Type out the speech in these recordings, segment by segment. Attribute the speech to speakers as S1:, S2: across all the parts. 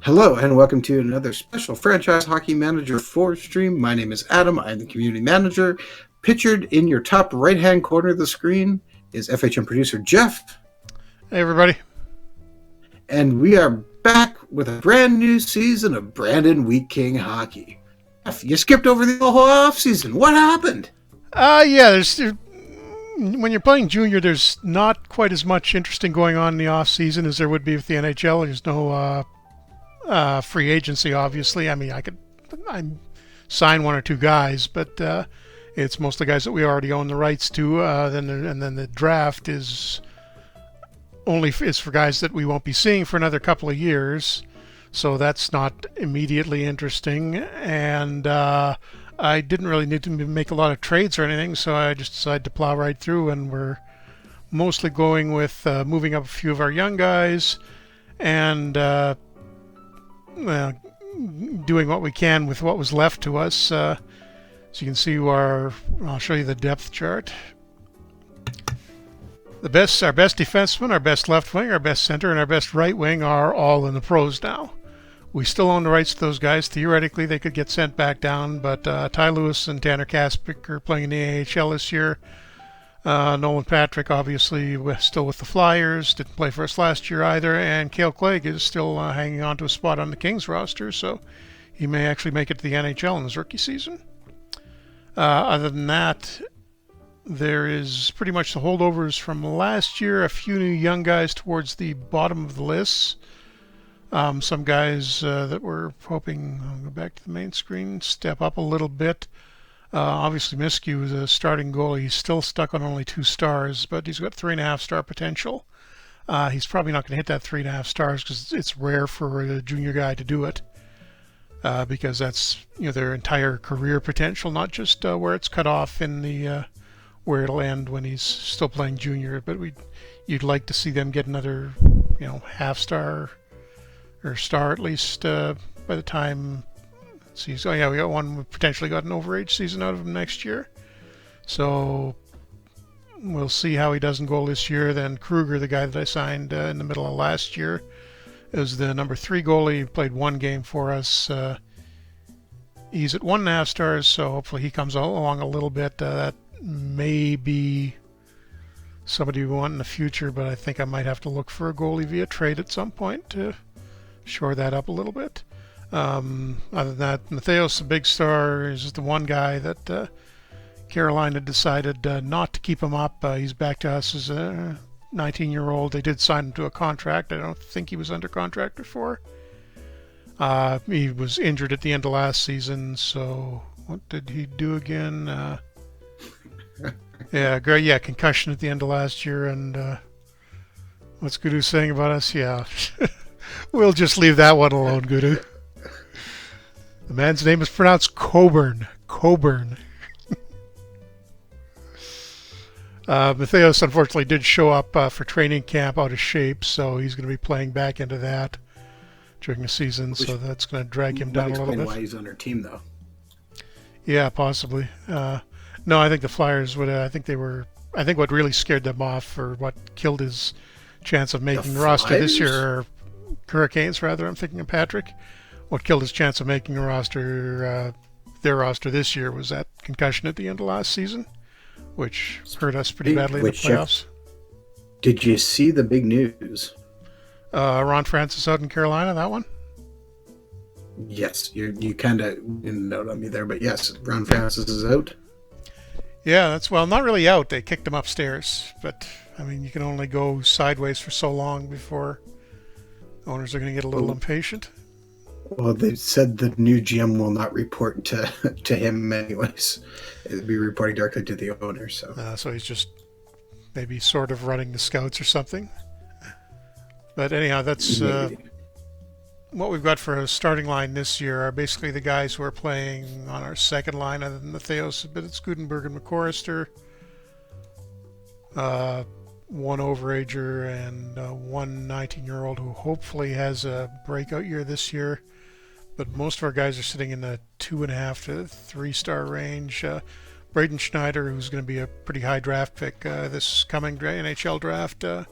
S1: Hello and welcome to another special Franchise Hockey Manager 4 stream. My name is Adam. I'm the community manager. Pictured in your top right-hand corner of the screen is FHM producer Jeff.
S2: Hey, everybody.
S1: And we are back with a brand new season of Brandon Wheat King hockey. Jeff, you skipped over the whole off-season. What happened?
S2: When you're playing junior, there's not quite as much interesting going on in the off season as there would be with the NHL. There's no free agency, obviously. I mean, I sign one or two guys, but it's mostly guys that we already own the rights to. Then the draft is for guys that we won't be seeing for another couple of years, so that's not immediately interesting. And I didn't really need to make a lot of trades or anything, so I just decided to plow right through, and we're mostly going with moving up a few of our young guys and doing what we can with what was left to us. So you can see I'll show you the depth chart. Our best defenseman, our best left wing, our best center, and our best right wing are all in the pros now. We still own the rights to those guys. Theoretically, they could get sent back down, but Ty Lewis and Tanner Kaspick are playing in the AHL this year. Nolan Patrick, obviously, still with the Flyers. Didn't play for us last year either. And Cale Clegg is still hanging on to a spot on the Kings roster, so he may actually make it to the NHL in his rookie season. Other than that, there is pretty much the holdovers from last year. A few new young guys towards the bottom of the list. Some guys that we're hoping, I'll go back to the main screen, step up a little bit. Obviously, Miskew is a starting goalie. He's still stuck on only 2 stars, but he's got 3.5 star potential. He's probably not going to hit that 3.5 stars because it's rare for a junior guy to do it, because that's their entire career potential, not just where it's cut off in the where it'll end when he's still playing junior. But you'd like to see them get another half star or star at least by the time. See, so yeah, we got one. We potentially got an overage season out of him next year. So we'll see how he does in goal this year. Then Kruger, the guy that I signed in the middle of last year, is the number 3 goalie. He played 1 game for us. He's at 1.5 stars, so hopefully he comes along a little bit. That may be somebody we want in the future, but I think I might have to look for a goalie via trade at some point to shore that up a little bit. Other than that, Matheos, the big star, is the one guy that Carolina decided not to keep him up. He's back to us as a 19-year-old. They did sign him to a contract. I don't think he was under contract before. He was injured at the end of last season, so what did he do again? Concussion at the end of last year, and what's Gudu saying about us? Yeah, we'll just leave that one alone, Gudu. The man's name is pronounced Coburn. Matheos unfortunately did show up for training camp out of shape, so he's going to be playing back into that during the season, so that's going to drag him down a little bit.
S1: Why he's on our team, though.
S2: Yeah, possibly. No, I think the Flyers would. I think what really scared them off, or what killed his chance of making the roster this year, or Hurricanes rather. I'm thinking of Patrick. What killed his chance of making a roster, their roster this year, was that concussion at the end of last season, which hurt us pretty badly in the playoffs.
S1: Did you see the big news?
S2: Ron Francis out in Carolina, that one?
S1: Yes, you kind of didn't note on me there, but yes, Ron Francis is out.
S2: Yeah, not really out. They kicked him upstairs, but I mean, you can only go sideways for so long before owners are going to get a little impatient.
S1: Well, they said the new GM will not report to him anyways. It'll be reporting directly to the owner. So
S2: he's just maybe sort of running the scouts or something. But anyhow, that's what we've got for a starting line this year are basically the guys who are playing on our second line, other than Matheos, but it's Gutenberg and McCorrister. One overager and one 19-year-old who hopefully has a breakout year this year. But most of our guys are sitting in the 2.5 to 3 star range. Braden Schneider, who's going to be a pretty high draft pick this coming NHL draft, and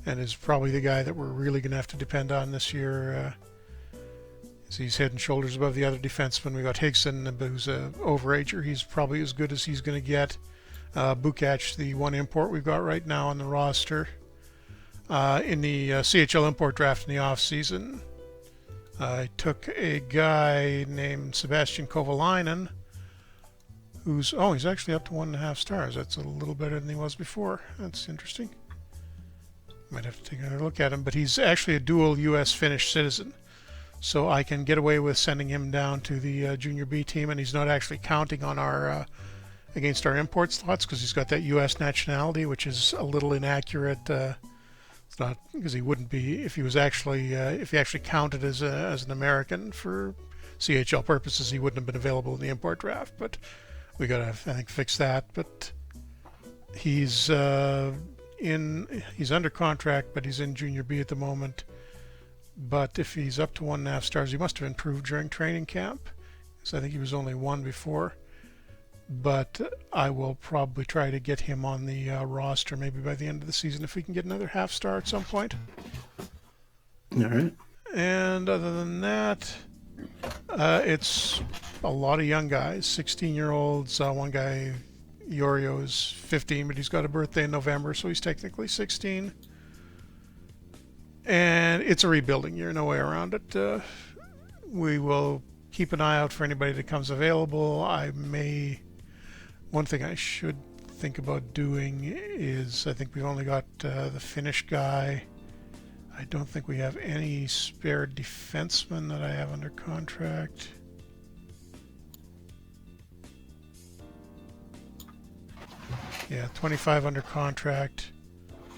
S2: is probably the guy that we're really going to have to depend on this year. So he's head and shoulders above the other defensemen. We got Higson, who's a overager. He's probably as good as he's going to get. Bukac, the one import we've got right now on the roster. In the CHL import draft in the off season, I took a guy named Sebastian Kovalainen, he's actually up to 1.5 stars. That's a little better than he was before. That's interesting. Might have to take another look at him, but he's actually a dual U.S.-Finnish citizen. So I can get away with sending him down to the Junior B team, and he's not actually counting on our against our import slots because he's got that U.S. nationality, which is a little inaccurate. It's not because he wouldn't be if he was actually if he actually counted as an American for CHL purposes, he wouldn't have been available in the import draft. But we gotta, I think, fix that. But he's he's under contract, but he's in Junior B at the moment. But if he's up to 1.5 stars, he must have improved during training camp. So I think he was only 1 before. But I will probably try to get him on the roster maybe by the end of the season if we can get another half star at some point.
S1: All right.
S2: And other than that, it's a lot of young guys, 16-year-olds. One guy, Yorio, is 15, but he's got a birthday in November, so he's technically 16. And it's a rebuilding year, no way around it. We will keep an eye out for anybody that comes available. One thing I should think about doing is, I think we've only got the Finnish guy. I don't think we have any spare defensemen that I have under contract. Yeah, 25 under contract.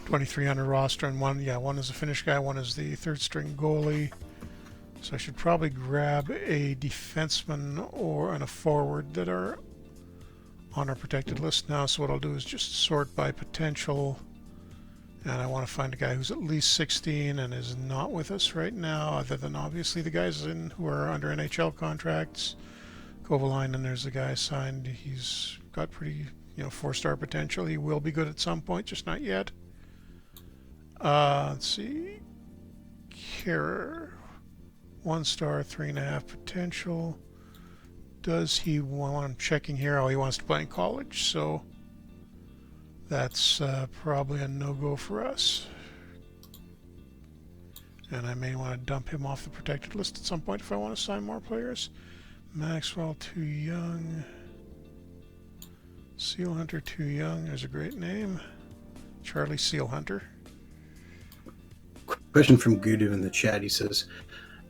S2: 23 under roster, and one is a Finnish guy, one is the third string goalie. So I should probably grab a defenseman and a forward that are on our protected list now. So what I'll do is just sort by potential, and I want to find a guy who's at least 16 and is not with us right now, other than obviously the guys who are under NHL contracts. Kovalainen, there's a guy signed. He's got pretty 4-star potential. He will be good at some point, just not yet. Let's see. Kehrer, 1 star, 3.5 potential. Does he want? I'm checking here. Oh, he wants to play in college, so that's probably a no-go for us. And I may want to dump him off the protected list at some point if I want to sign more players. Maxwell, too young. Seal Hunter, too young. There's a great name. Charlie Seal Hunter.
S1: Question from Gudu in the chat. He says,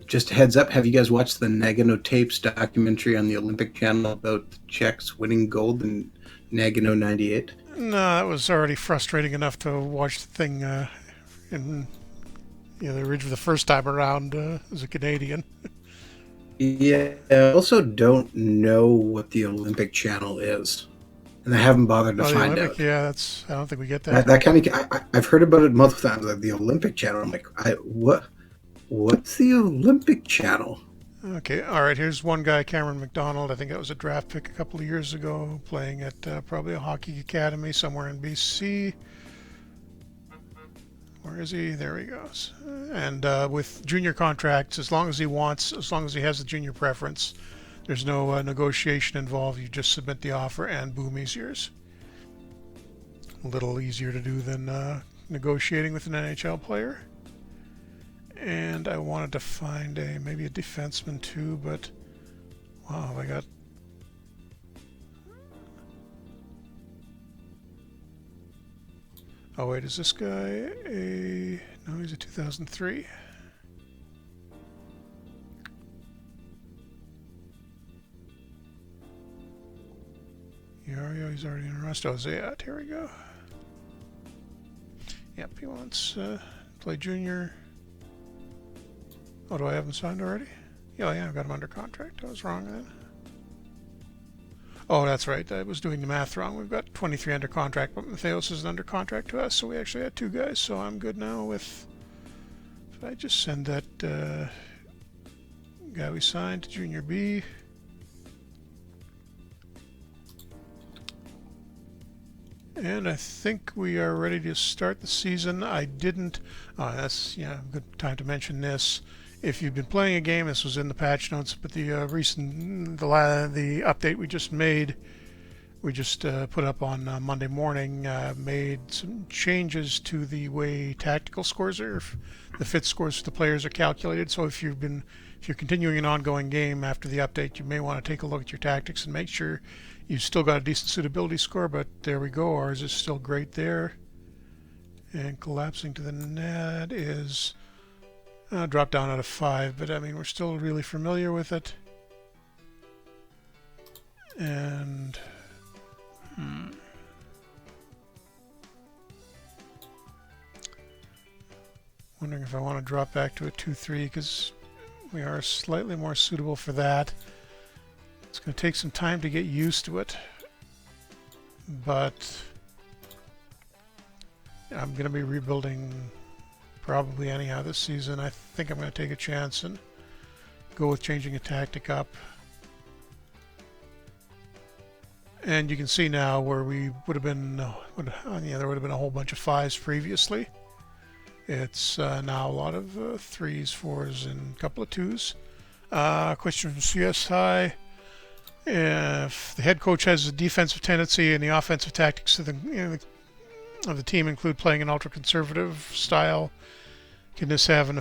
S1: just a heads up, have you guys watched the Nagano Tapes documentary on the Olympic channel about the Czechs winning gold in Nagano 98?
S2: No, that was already frustrating enough to watch the thing in the first time around as a Canadian.
S1: Yeah, I also don't know what the Olympic channel is. And I haven't bothered to find out.
S2: Yeah, I don't think we get that.
S1: That kind of, I've heard about it multiple times, like the Olympic channel. I'm like, what's the Olympic channel?
S2: Okay, all right. Here's one guy, Cameron McDonald. I think that was a draft pick a couple of years ago, playing at probably a hockey academy somewhere in BC. Where is he? There he goes. And with junior contracts, as long as he has the junior preference, there's no negotiation involved. You just submit the offer and boom, he's yours. A little easier to do than negotiating with an NHL player. And I wanted to find maybe a defenseman too, but wow, I got... Oh wait, is this guy no, he's a 2003. He's already in Rust. Oh, Zayat, here we go. Yep, he wants to play junior. Oh, do I have him signed already? Yeah, I've got him under contract. I was wrong then. Oh, that's right. I was doing the math wrong. We've got 23 under contract, but Matheos is under contract to us, so we actually had 2 guys. So I'm good now with... If I just send that guy we signed to Junior B. And I think we are ready to start the season. I didn't... that's a good time to mention this. if you've been playing a game, this was in the patch notes, but the the update we just made, we just put up on Monday morning, made some changes to the way tactical scores are, the fit scores for the players are calculated. So if you're continuing an ongoing game after the update, you may want to take a look at your tactics and make sure you've still got a decent suitability score. But there we go, ours is still great there. And collapsing to the net is dropped down out of 5, but I mean we're still really familiar with it. And wondering if I want to drop back to a 2-3 because we are slightly more suitable for that. It's going to take some time to get used to it, but I'm going to be rebuilding probably anyhow this season. I think I'm going to take a chance and go with changing a tactic up. And you can see now where we would have been, there would have been a whole bunch of 5s previously. It's now a lot of 3s, 4s, and a couple of 2s. Question from CSI. If the head coach has a defensive tendency and the offensive tactics of the team include playing an ultra-conservative style, can this have an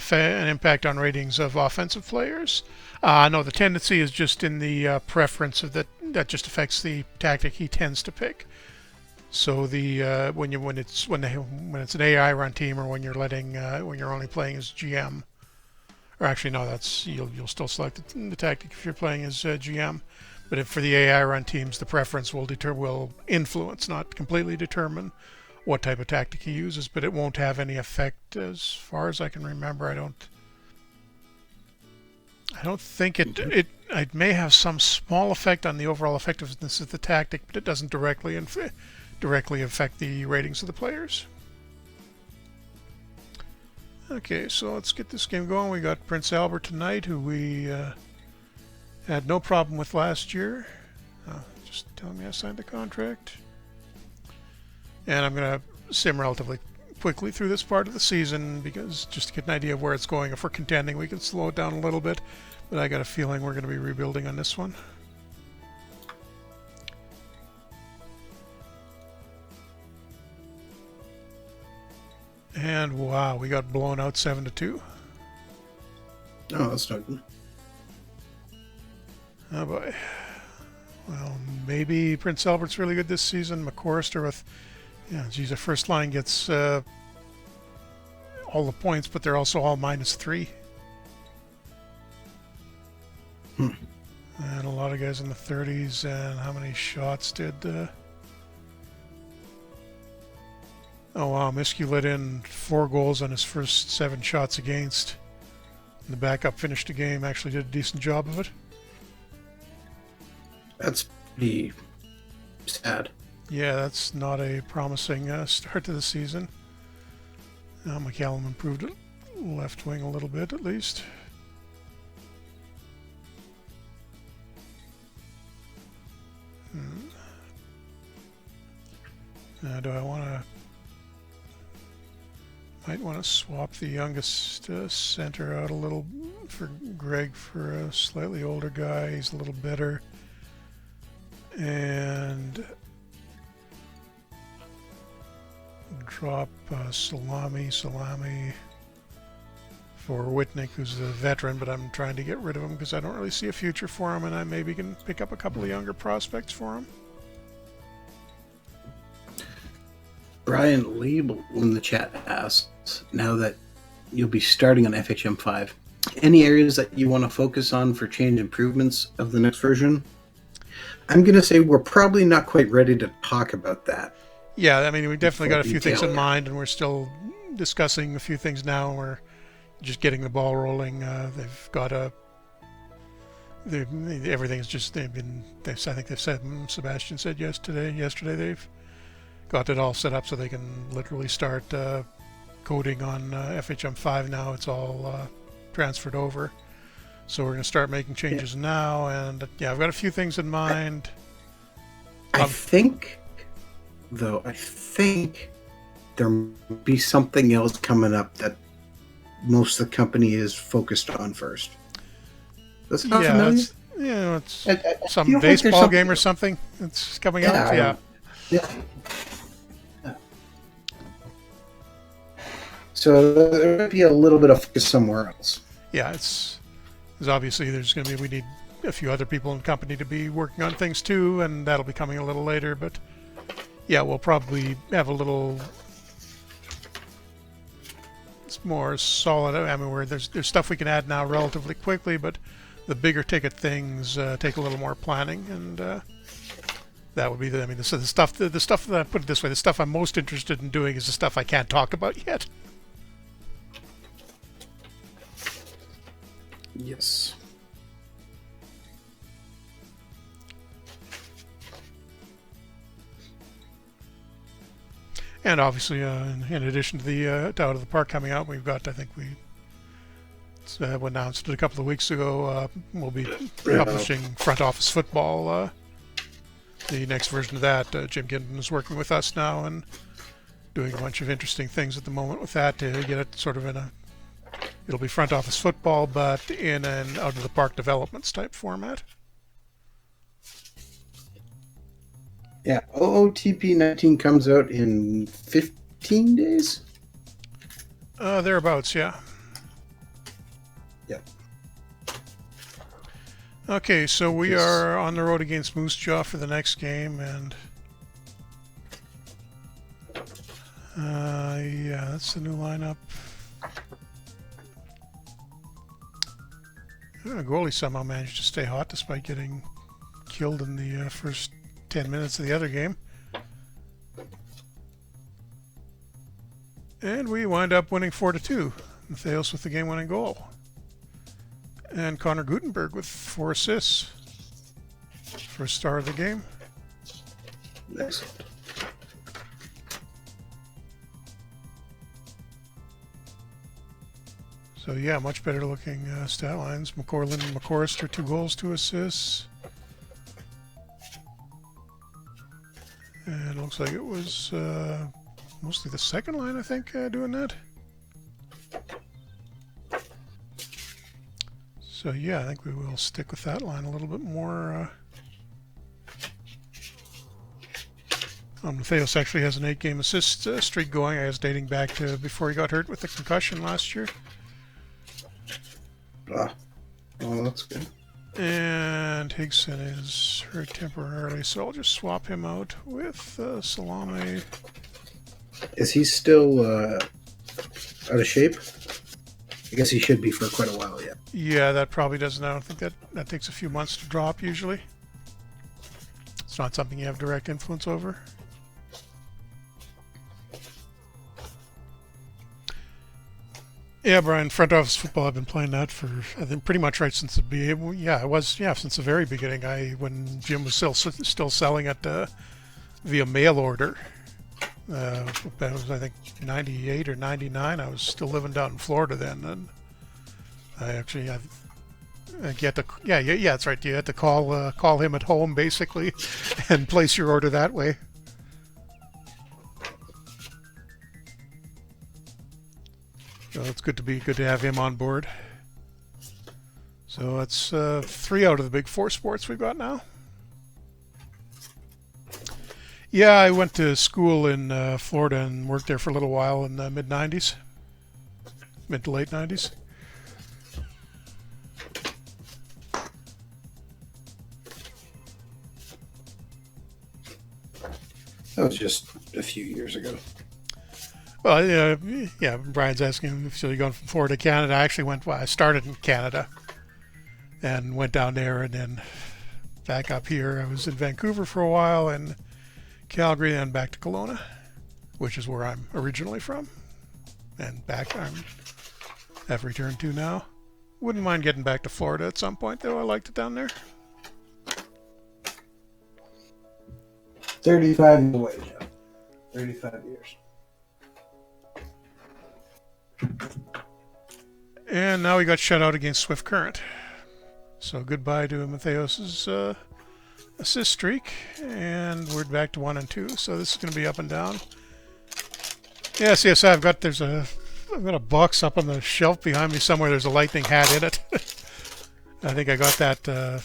S2: impact on ratings of offensive players? No, the tendency is just in the preference of that just affects the tactic he tends to pick. So the when it's an AI run team, or when you're only playing as GM, or actually no, that's you'll still select the tactic if you're playing as GM. But for the AI run teams, the preference will influence, not completely determine, what type of tactic he uses, but it won't have any effect as far as I can remember. I don't think it may have some small effect on the overall effectiveness of the tactic, but it doesn't directly affect the ratings of the players. Okay, so let's get this game going. We got Prince Albert tonight, who we had no problem with last year. Just telling me I signed the contract. And I'm going to sim relatively quickly through this part of the season, because just to get an idea of where it's going. If we're contending, we can slow it down a little bit. But I got a feeling we're going to be rebuilding on this one. And wow, we got blown out 7-2.
S1: Oh, that's not good.
S2: Oh boy. Well, maybe Prince Albert's really good this season. McCorrister with, geez, the first line gets all the points, but they're also all -3. And a lot of guys in the 30s. And how many shots did... Oh wow, Miskew let in 4 goals on his first 7 shots against. And the backup finished the game, actually did a decent job of it.
S1: That's pretty sad.
S2: Yeah, that's not a promising start to the season. McCallum improved it left wing a little bit, at least. Do I want to... Might want to swap the youngest center out a little for Greg for a slightly older guy. He's a little better. And drop Salami for Whitnick, who's a veteran, but I'm trying to get rid of him because I don't really see a future for him, and I maybe can pick up a couple of younger prospects for him.
S1: Brian Liebel in the chat asks, now that you'll be starting on FHM 5, any areas that you want to focus on for change improvements of the next version? I'm going to say we're probably not quite ready to talk about that.
S2: Yeah, I mean, we definitely got a few things in mind, and we're still discussing a few things now. We're just getting the ball rolling. They've got everything's just, I think they've said, Sebastian said yesterday they've got it all set up so they can literally start coding on FHM 5 now. It's all transferred over. So we're going to start making changes now, and I've got a few things in mind.
S1: I think there might be something else coming up that most of the company is focused on first. Does it sound
S2: Yeah,
S1: familiar?
S2: it's
S1: I
S2: some
S1: feel like there's
S2: baseball
S1: something.
S2: game or something that's coming
S1: Yeah,
S2: out.
S1: I
S2: Yeah.
S1: don't. Yeah. So there might be a little bit of focus somewhere else.
S2: Yeah, it's because obviously there's going to be we need a few other people in the company to be working on things too, and that'll be coming a little later. But yeah, we'll probably have a little more solid. I mean, where there's stuff we can add now relatively quickly, but the bigger ticket things take a little more planning, and that would be the. I mean, the stuff. The stuff that put it this way, the stuff I'm most interested in doing is the stuff I can't talk about yet.
S1: Yes.
S2: And obviously, in addition to the Out of the Park coming out, we've got, I think we announced it a couple of weeks ago, we'll be publishing Front Office Football, the next version of that. Jim Ginton is working with us now and doing a bunch of interesting things at the moment with that to get it sort of in a, it'll be Front Office Football, but in an Out of the Park developments type format.
S1: Yeah, OOTP 19 comes out in 15 days?
S2: Thereabouts, yeah.
S1: Yeah.
S2: Okay, so we are on the road against Moose Jaw for the next game, and yeah, that's the new lineup. Goalie somehow managed to stay hot despite getting killed in the first 10 minutes of the other game. And we wind up winning 4-2. Matthias with the game-winning goal. And Connor Gutenberg with 4 assists. First star of the game.
S1: Excellent.
S2: So yeah, much better looking stat lines. McCorlin and McCorrister, 2 goals, 2 assists. And it looks like it was mostly the second line, I think, doing that. So yeah, I think we will stick with that line a little bit more. Matthias actually has an 8-game assist streak going, as dating back to before he got hurt with the concussion last year.
S1: Ah, well, that's good.
S2: And Higson is hurt temporarily, so I'll just swap him out with Salame.
S1: Is he still out of shape? I guess he should be for quite a while yet.
S2: Yeah, that probably doesn't. I don't think that takes a few months to drop usually. It's not something you have direct influence over. Yeah, Brian, Front Office Football, I've been playing that for, I think, pretty much right since the yeah, it was, yeah, since the very beginning. When Jim was still selling it via mail order. That was, I think, 98 or 99. I was still living down in Florida then, and I actually, you had to, yeah, that's right. You had to call him at home basically, and place your order that way. So it's good to have him on board. So that's 3 out of the big 4 sports we've got now. Yeah, I went to school in Florida and worked there for a little while in the mid-90s. Mid to late 90s.
S1: That was just a few years ago.
S2: Well, yeah, Brian's asking, so you're going from Florida to Canada. I actually I started in Canada and went down there and then back up here. I was in Vancouver for a while and Calgary and back to Kelowna, which is where I'm originally from. And I've returned to now. Wouldn't mind getting back to Florida at some point, though. I liked it down there.
S1: 35 years away, Joe. 35 years.
S2: And now we got shut out against Swift Current. So goodbye to Matthias's assist streak, and we're back to 1 and 2. So this is going to be up and down. Yes, I've got there's a I've got a box up on the shelf behind me somewhere. There's a lightning hat in it. I think I got that.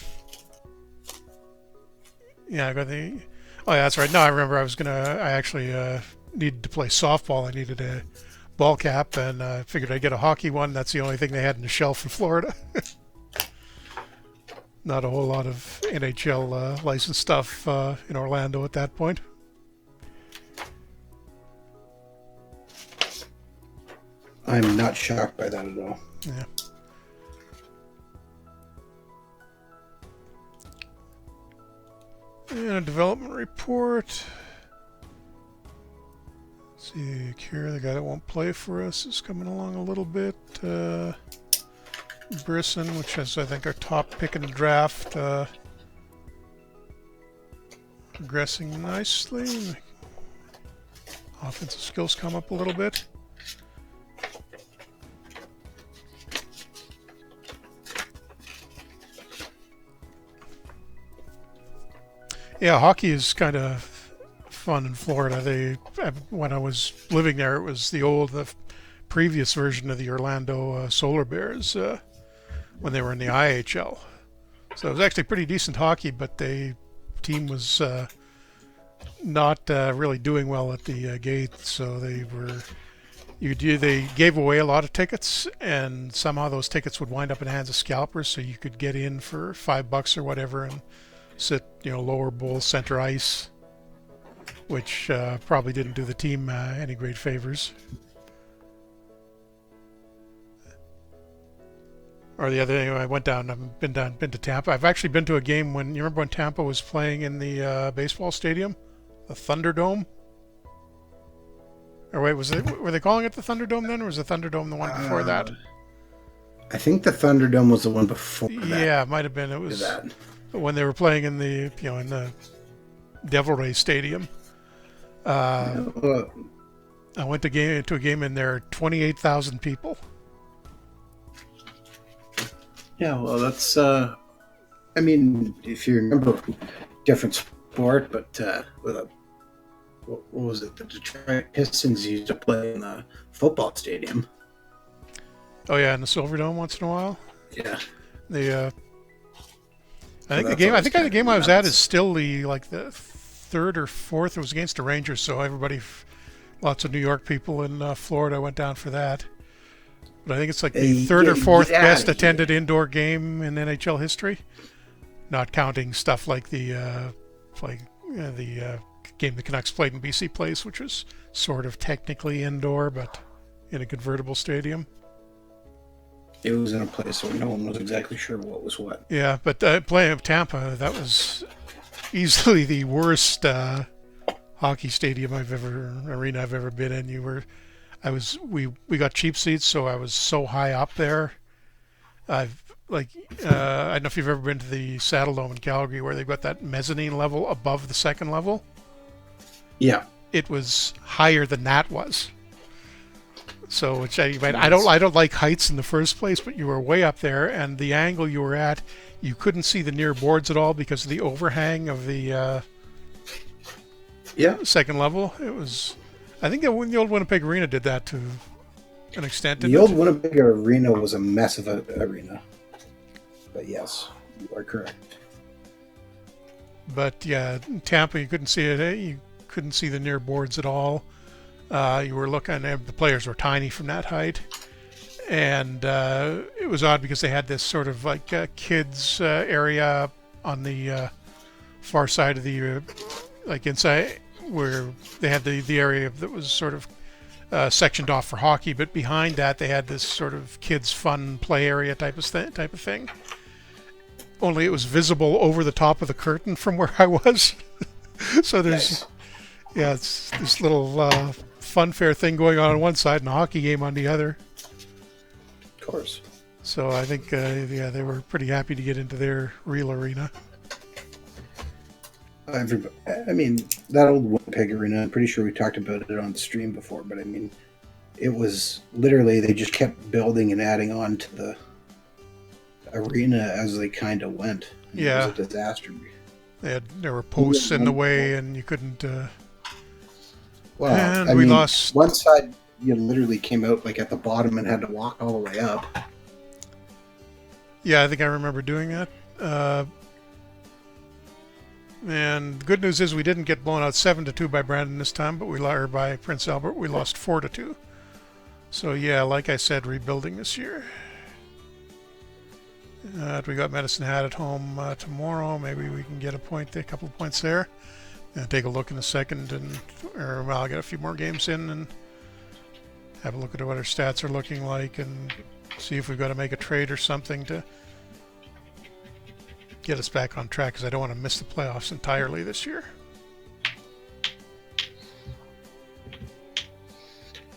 S2: Yeah, I got the. Oh, yeah, that's right. No, I remember. I actually needed to play softball. I needed a ball cap, and I figured I'd get a hockey one. That's the only thing they had in the shelf in Florida. Not a whole lot of NHL licensed stuff in Orlando at that point.
S1: I'm not shocked by that at all.
S2: Yeah. And a development report. Let's see, Kira, the guy that won't play for us, is coming along a little bit. Brisson, which is, I think, our top pick in the draft, progressing nicely. Offensive skills come up a little bit. Yeah, hockey is kind of fun in Florida. When I was living there, it was the previous version of the Orlando Solar Bears when they were in the IHL. So it was actually pretty decent hockey, but the team was not really doing well at the gate. So they gave away a lot of tickets, and somehow those tickets would wind up in the hands of scalpers, so you could get in for $5 or whatever and sit, lower bowl, center ice, which probably didn't do the team any great favors. Or the other thing, I've been to Tampa. I've actually been to a game you remember when Tampa was playing in the baseball stadium, the Thunderdome? Or wait, were they calling it the Thunderdome then, or was the Thunderdome the one before that?
S1: I think the Thunderdome was the one before that.
S2: Yeah, it might have been. It was that. When they were playing in the in the Devil Rays Stadium. I went to a game in there, 28,000 people.
S1: Yeah, well, that's. I mean, if you remember, different sport, but what was it? The Detroit Pistons used to play in the football stadium.
S2: Oh yeah, in the Silverdome once in a while.
S1: Yeah.
S2: I think the game I was at is still the third or fourth. It was against the Rangers, so lots of New York people in Florida went down for that. But I think it's like the third or fourth best attended indoor game in NHL history, not counting stuff like the game the Canucks played in BC Place, which was sort of technically indoor, but in a convertible stadium.
S1: It was in a place where no one was exactly sure what was what.
S2: Yeah, but playing of Tampa, that was easily the worst hockey stadium arena I've ever been in. We got cheap seats, so I was so high up there. I don't know if you've ever been to the Saddle Dome in Calgary, where they've got that mezzanine level above the second level.
S1: Yeah,
S2: it was higher than that was. So, I don't like heights in the first place, but you were way up there, and the angle you were at, you couldn't see the near boards at all because of the overhang of the second level. It was, I think the old Winnipeg Arena did that to an extent.
S1: The old Winnipeg Arena was a mess of an arena, but yes, you are correct.
S2: But yeah, in Tampa, you couldn't see it. You couldn't see the near boards at all. You were looking at the players were tiny from that height, and it was odd because they had this sort of kids area on the far side of the inside where they had the area that was sort of sectioned off for hockey, but behind that they had this sort of kids fun play area type of thing. Only it was visible over the top of the curtain from where I was. So there's it's this little funfair thing going on one side and a hockey game on the other.
S1: Of course.
S2: So I think they were pretty happy to get into their real arena.
S1: I mean, that old Winnipeg Arena, I'm pretty sure we talked about it on the stream before, but I mean, it was literally, they just kept building and adding on to the arena as they kind of went.
S2: Yeah.
S1: It was a disaster.
S2: There were posts in the way, and you couldn't...
S1: we lost... One you literally came out like at the bottom and had to walk all the way up.
S2: Yeah, I think I remember doing that. And the good news is we didn't get blown out 7-2 by Brandon this time, but or by Prince Albert. We lost 4-2. So yeah, like I said, rebuilding this year. We got Medicine Hat at home tomorrow. Maybe we can get a couple of points there. Take a look in a second, I'll get a few more games in and have a look at what our stats are looking like and see if we've got to make a trade or something to get us back on track, because I don't want to miss the playoffs entirely this year.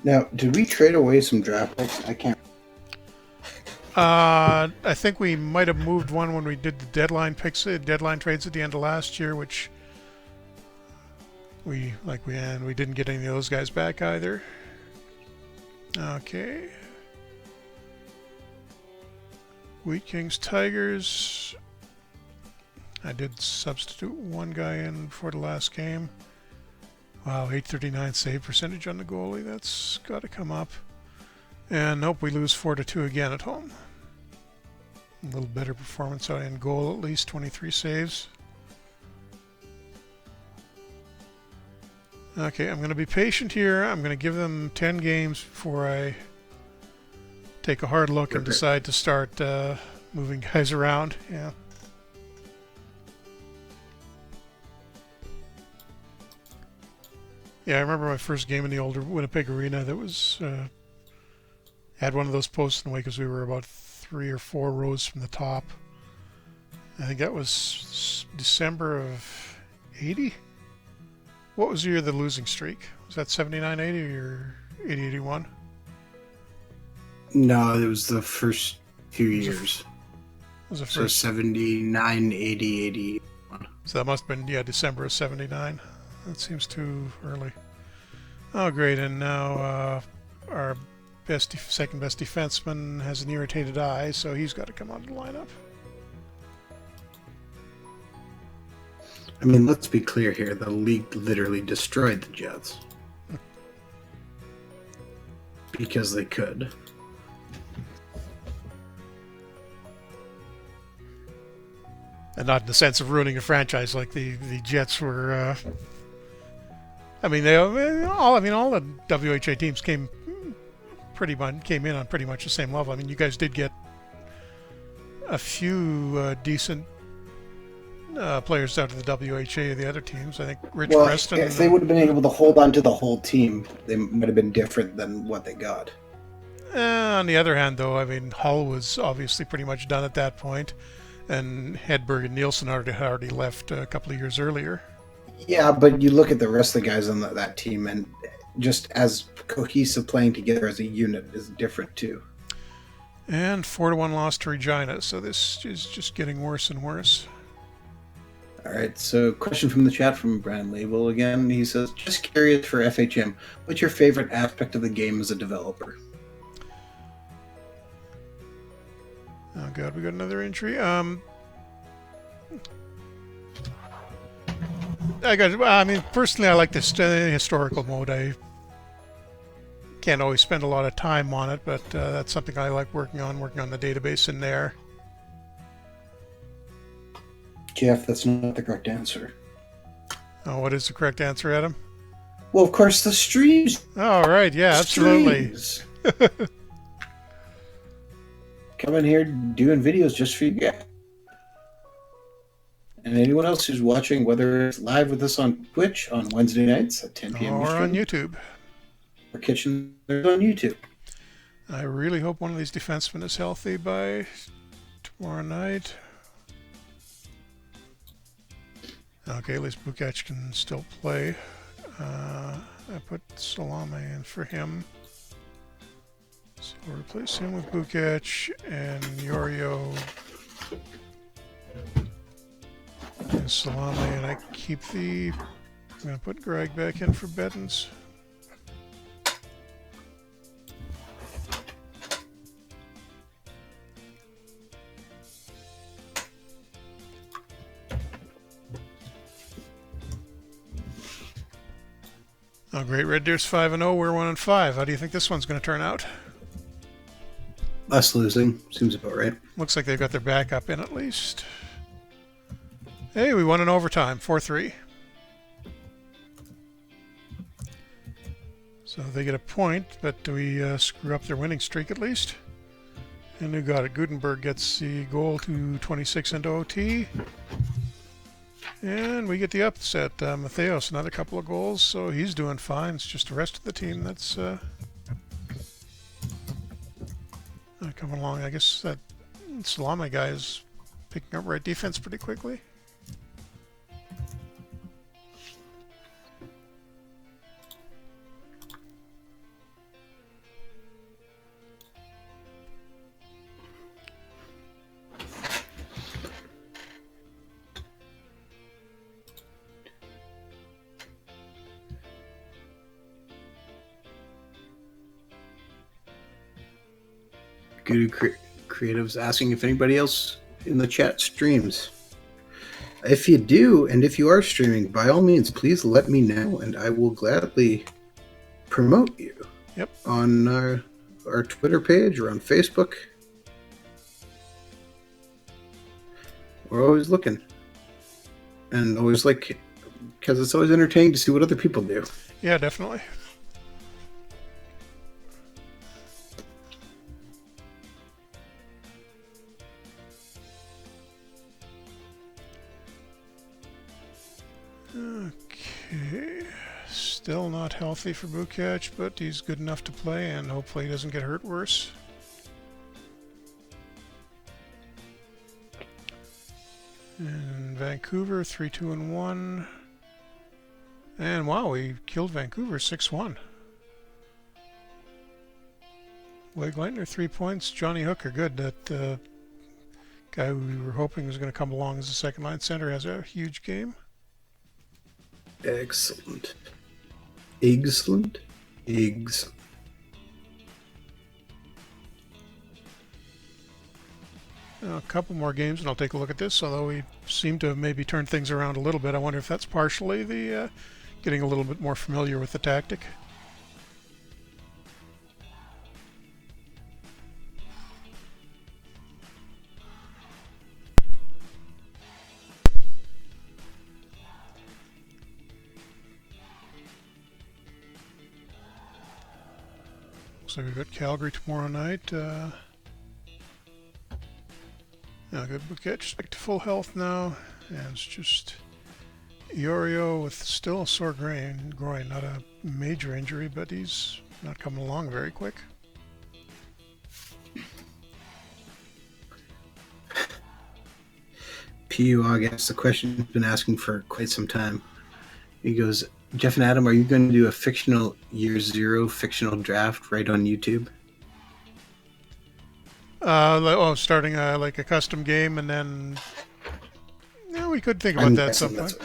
S1: Now, did we trade away some draft picks? I can't.
S2: I think we might have moved one when we did the deadline trades at the end of last year, which we didn't get any of those guys back either. Okay. Wheat Kings Tigers. I did substitute one guy in before the last game. Wow, 839 save percentage on the goalie. That's got to come up. And nope, we lose 4-2 again at home. A little better performance out in goal, at least 23 saves. Okay, I'm going to be patient here. I'm going to give them 10 games before I take a hard look and decide to start moving guys around. Yeah. Yeah, I remember my first game in the older Winnipeg Arena that was had one of those posts in the way because we were about 3 or 4 rows from the top. I think that was December of 80. What was the year of the losing streak? Was that 79-80 or 80-81?
S1: No, it was the first few years.
S2: Was it
S1: so
S2: first?
S1: 79, 80, 81.
S2: So that must have been, December of 79. That seems too early. Oh, great. And now our second best defenseman has an irritated eye, so he's got to come out of the lineup.
S1: I mean, let's be clear here. The league literally destroyed the Jets. Because they could.
S2: And not in the sense of ruining a franchise like the Jets were. All the WHA teams came in on pretty much the same level. I mean, you guys did get a few decent players out of the WHA of the other teams. I think Rich Preston.
S1: If they would have been able to hold on to the whole team, they might have been different than what they got.
S2: On the other hand, though, I mean, Hull was obviously pretty much done at that point, and Hedberg and Nielsen already left a couple of years earlier.
S1: Yeah, but you look at the rest of the guys on that team, and just as cohesive playing together as a unit is different too.
S2: And 4-1 loss to Regina, so this is just getting worse and worse.
S1: All right, so question from the chat from Brian Label again. He says, just curious for FHM, what's your favorite aspect of the game as a developer?
S2: Oh god, we got another injury. Personally, I like this historical mode. I can't always spend a lot of time on it, but that's something I like working on the database in there.
S1: Jeff, that's not the correct answer.
S2: Oh, what is the correct answer, Adam?
S1: Well, of course, the streams.
S2: Oh, right, yeah, absolutely.
S1: Coming here doing videos just for you guys. And anyone else who's watching, whether it's live with us on Twitch on Wednesday nights at 10 p.m.
S2: or
S1: Eastern,
S2: on YouTube.
S1: Or Kitchen on YouTube.
S2: I really hope one of these defensemen is healthy by tomorrow night. Okay, at least Bukac can still play. I put Salame in for him. So replace him with Bukac and Yorio and Salame, and I keep I'm going to put Greg back in for Bettens. Oh, great. Red Deer's 5-0. We're 1-5. How do you think this one's going to turn out?
S1: Us losing seems about right.
S2: Looks like they've got their backup in at least. Hey, we won in overtime, 4-3. So they get a point, but do we screw up their winning streak at least? And who got it? Gutenberg gets the goal to 26 into OT. And we get the upset. Matheos, another couple of goals, so he's doing fine. It's just the rest of the team that's coming along. I guess that Salame guy is picking up right defense pretty quickly.
S1: Guru Creative's asking if anybody else in the chat streams. If you do, and if you are streaming, by all means, please let me know, and I will gladly promote you.
S2: Yep.
S1: On our Twitter page or on Facebook. We're always looking. And always because it's always entertaining to see what other people do.
S2: Yeah, definitely. Okay, still not healthy for Bukac, but he's good enough to play, and hopefully he doesn't get hurt worse. And Vancouver, 3-2-1. And wow, we killed Vancouver 6-1. Blake Leitner, 3 points. Johnny Hooker, good. That guy we were hoping was going to come along as a second line center has a huge game.
S1: Excellent. Excellent. Excellent.
S2: A couple more games and I'll take a look at this, although we seem to have maybe turned things around a little bit. I wonder if that's partially the getting a little bit more familiar with the tactic. Looks like we've got Calgary tomorrow night. Now, good Bukac back to full health now, and it's just Iorio with still a sore groin, not a major injury, but he's not coming along very quick.
S1: PUOG asks the question he's been asking for quite some time. He goes, Jeff and Adam, are you going to do a fictional Year Zero fictional draft right on YouTube?
S2: Starting like a custom game, and then we could think about that at some point.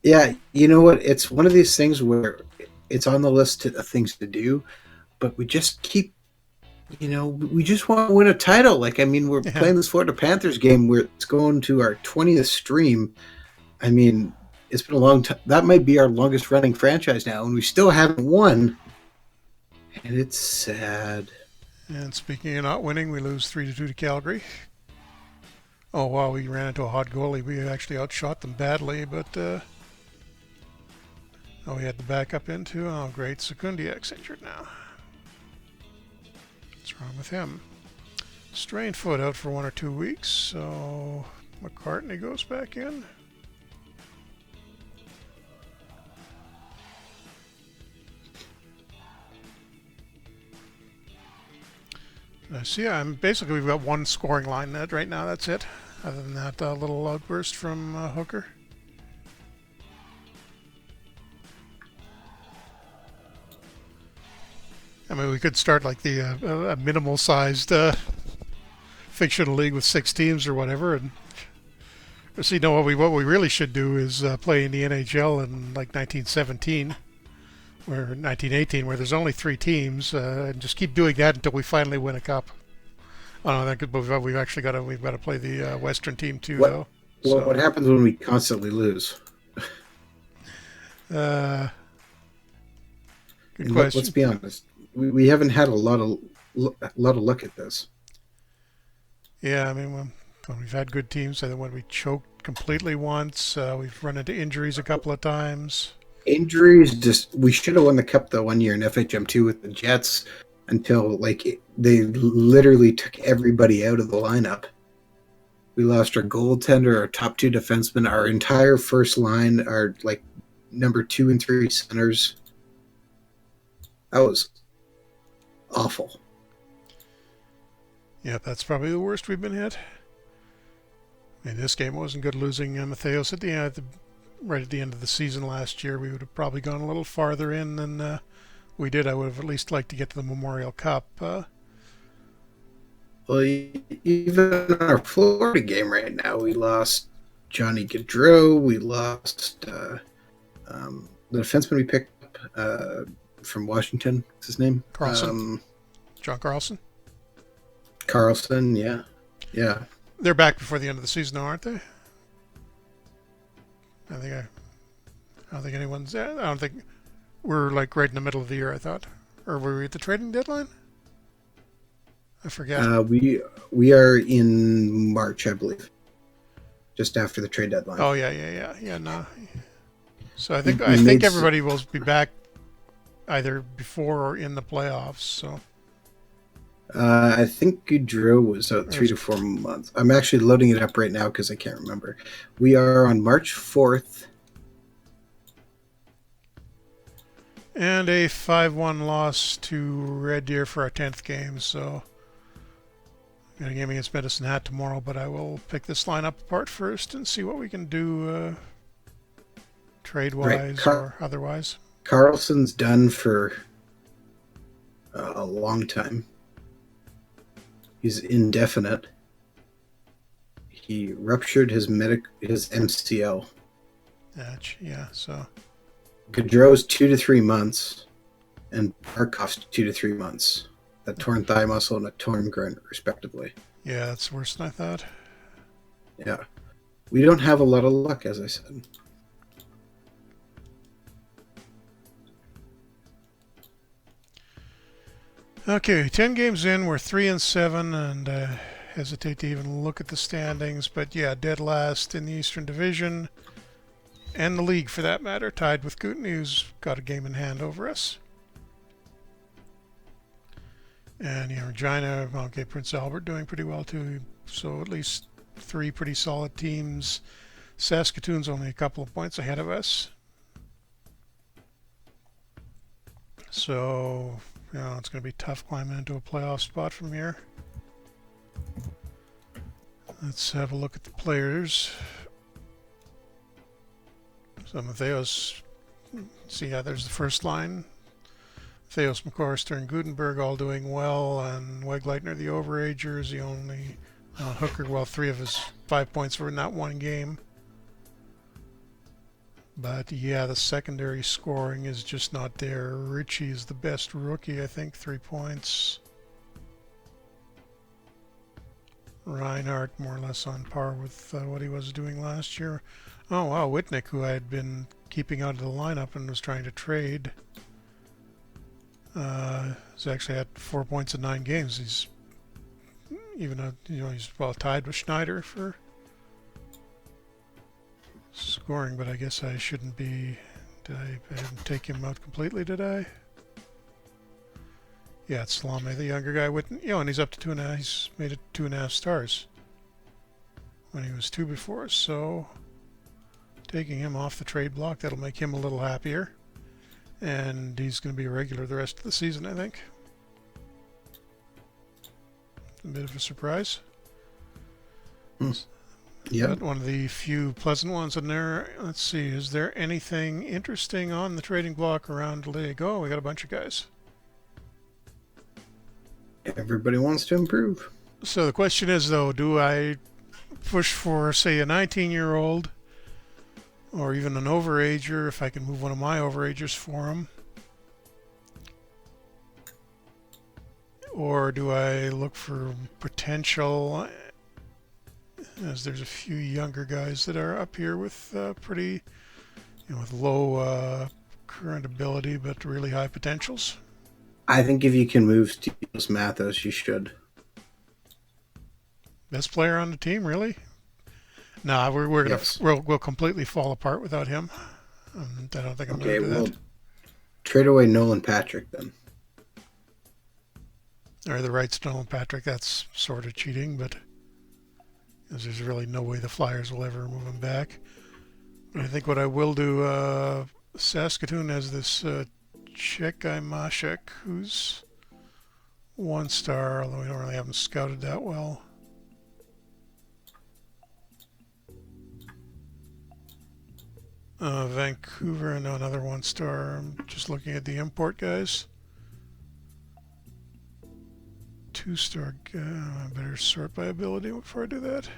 S1: Yeah, you know what? It's one of these things where it's on the list of things to do, but we just keep, we just want to win a title. We're playing this Florida Panthers game where it's going to our 20th stream. It's been a long time. That might be our longest running franchise now, and we still haven't won. And it's sad.
S2: And speaking of not winning, we lose 3-2 to Calgary. Oh, wow, we ran into a hot goalie. We actually outshot them badly, but we had the backup in too. Oh, great. Sekundiak's injured now. What's wrong with him? Strained foot, out for 1 or 2 weeks, so McCartney goes back in. So yeah, basically we've got one scoring line net right now. That's it. Other than that little outburst from Hooker. We could start like a minimal-sized fictional league with 6 teams or whatever, and see. No, what we really should do is play in the NHL in like 1917. Or 1918, where there's only 3 teams, and just keep doing that until we finally win a cup. Oh no, we've actually got to play the Western team too, though.
S1: What happens when we constantly lose?
S2: Uh, Good
S1: And let's
S2: question.
S1: be honest, we haven't had a lot of look at this.
S2: Yeah, I mean, when we've had good teams, and then when we choked completely once, we've run into injuries a couple of times.
S1: Injuries, just we should have won the cup the one year in FHM2 with the Jets until they literally took everybody out of the lineup. We lost our goaltender, our top two defensemen, our entire first line, our number 2 and 3 centers. That was awful.
S2: Yeah, that's probably the worst we've been hit. I mean, this game wasn't good losing Matheos right at the end of the season last year. We would have probably gone a little farther in than we did. I would have at least liked to get to the Memorial Cup.
S1: Well, even our Florida game right now, we lost Johnny Gaudreau. We lost the defenseman we picked up from Washington. What's his name?
S2: Carlson. John Carlson.
S1: Carlson, yeah. Yeah.
S2: They're back before the end of the season, though, aren't they? I don't think anyone's. I don't think we're right in the middle of the year. I thought, or were we at the trading deadline? I forget.
S1: We are in March, I believe, just after the trade deadline.
S2: Oh yeah. No. So I think
S1: made
S2: everybody will be back either before or in the playoffs. So
S1: I think Gaudreau was out 3 to 4 months. I'm actually loading it up right now because I can't remember. We are on March 4th.
S2: And a 5-1 loss to Red Deer for our 10th game. So I'm going to game against Medicine Hat tomorrow, but I will pick this lineup apart first and see what we can do trade-wise or otherwise.
S1: Carlson's done for a long time. He's indefinite. He ruptured his MCL.
S2: Yeah, so
S1: Gaudreau's 2 to 3 months, and Barkov's 2 to 3 months. A torn thigh muscle and a torn groin, respectively.
S2: Yeah, that's worse than I thought.
S1: Yeah. We don't have a lot of luck, as I said.
S2: Okay, 10 games in, we're 3-7, and hesitate to even look at the standings. But yeah, dead last in the Eastern Division, and the league for that matter, tied with Kootenay, who's got a game in hand over us. And Regina, okay, Prince Albert doing pretty well too. So at least 3 pretty solid teams. Saskatoon's only a couple of points ahead of us. So it's going to be tough climbing into a playoff spot from here. Let's have a look at the players. So Matheos, see, there's the first line. Theos, McCorster, and Gutenberg all doing well, and Wegleitner, the overager, is the only hooker. Well, 3 of his 5 points were in that one game. But yeah, the secondary scoring is just not there. Ritchie is the best rookie, I think, 3 points. Reinhardt more or less on par with what he was doing last year. Oh wow, Whitnick, who I had been keeping out of the lineup and was trying to trade, he's actually had 4 points in 9 games. He's he's well tied with Schneider for scoring, but I guess I shouldn't be. I didn't take him out completely, did I? Yeah, it's Salame, the younger guy. And he's up to 2.5. He's made it 2.5 stars when he was 2 before. So taking him off the trade block, that'll make him a little happier, and he's going to be a regular the rest of the season, I think. A bit of a surprise.
S1: Yeah.
S2: But one of the few pleasant ones in there. Let's see, is there anything interesting on the trading block around the league? Oh, we got a bunch of guys.
S1: Everybody wants to improve.
S2: So the question is, though, do I push for, say, a 19-year-old or even an overager if I can move one of my overagers for him? Or do I look for potential, as there's a few younger guys that are up here with pretty with low current ability but really high potentials.
S1: I think if you can move Steelos Mathos, you should.
S2: Best player on the team, really? Nah,
S1: Yes.
S2: we'll completely fall apart without him. I don't think I'm
S1: Okay,
S2: going to do
S1: well,
S2: that.
S1: trade away Nolan Patrick then.
S2: Or the right to Nolan Patrick. That's sort of cheating, but there's really no way the Flyers will ever move him back. But I think what I will do, Saskatoon has this Chekai Mashek, who's 1-star, although we don't really have him scouted that well. Vancouver, no, another 1-star. I'm just looking at the import guys. 2-star guy. I better sort by ability before I do that.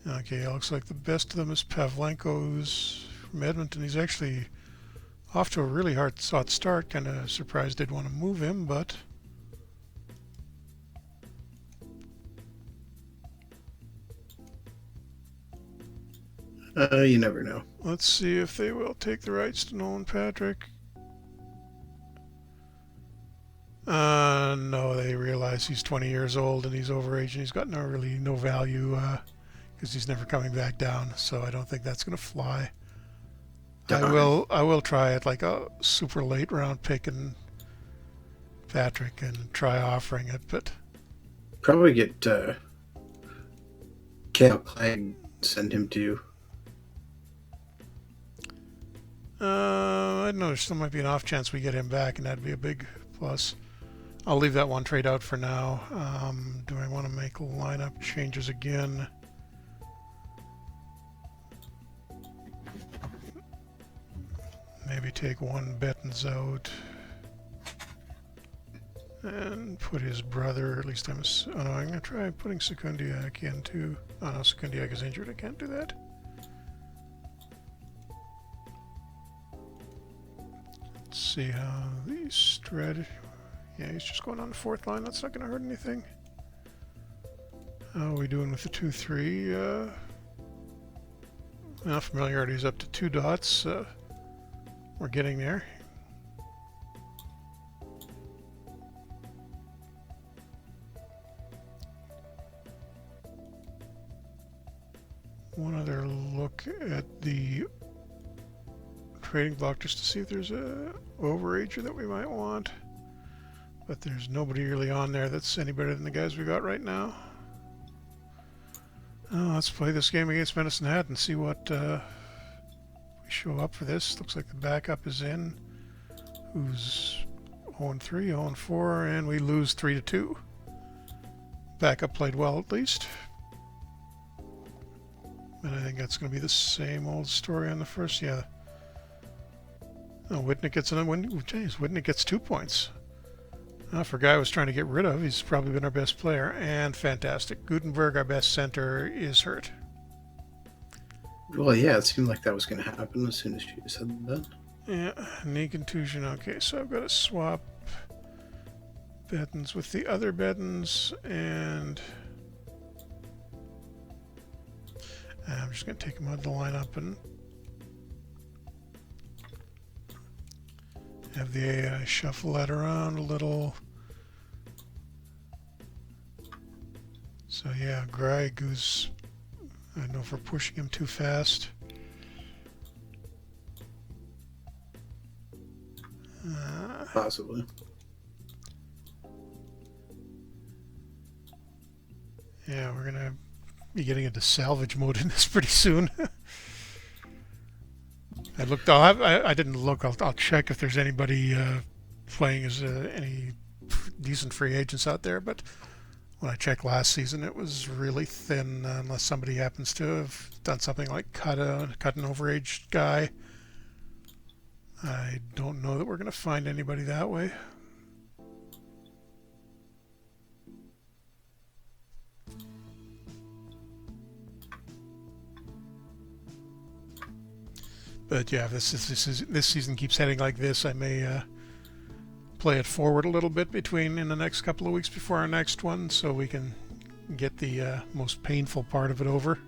S2: Okay, it looks like the best of them is Pavlenko, who's from Edmonton. He's actually off to a really hard start. Kind of surprised they'd want to move him, but
S1: You never know.
S2: let's see if they will take the rights to Nolan Patrick. No, they realize he's 20 years old and he's overage and he's got no value because he's never coming back down. So I don't think that's going to fly.
S1: Darn.
S2: I will try it like a super late round pick and Patrick and try offering it, but
S1: Probably get Kale Clegg, send him to you.
S2: I don't know. There still might be an off chance we get him back, and that'd be a big plus. I'll leave that one trade out for now. Do I want to make lineup changes again? Maybe take one Bettens out and put his brother. At least oh no, I'm gonna try putting Sekundiak in too. Oh no, Sekundiak is injured. I can't do that. Let's see how these strategy. Yeah, he's just going on the 4th line. That's not going to hurt anything. How are we doing with the 2-3? Well, familiarity is up to 2 dots. We're getting there. One other look at the trading block just to see if there's a overager that we might want. But there's nobody really on there that's any better than the guys we got right now. Oh, let's play this game against Medicine Hat and see what we show up for this. Looks like the backup is in. Who's 0-3, 0-4, and we lose 3-2. Backup played well at least. And I think that's going to be the same old story on the first. Yeah. Oh, Whitnick gets another one. Jeez, Whitnick gets 2 points. For a guy I was trying to get rid of, he's probably been our best player. And fantastic. Gutenberg, our best center, is hurt.
S1: Well, yeah, it seemed like that was going to happen as soon as you said that.
S2: Yeah, knee contusion. Okay, so I've got to swap Bettens with the other Bettens, and I'm just going to take him out of the lineup and have the AI shuffle that around a little. So yeah, Greg, who's, I don't know if we're pushing him too fast.
S1: Possibly.
S2: Yeah, we're going to be getting into salvage mode in this pretty soon. I looked. I didn't look. I'll check if there's anybody playing as any decent free agents out there. But when I checked last season, it was really thin, unless somebody happens to have done something like cut an overage guy. I don't know that we're going to find anybody that way. But yeah, if this season keeps heading like this, I may play it forward a little bit in the next couple of weeks before our next one, so we can get the most painful part of it over.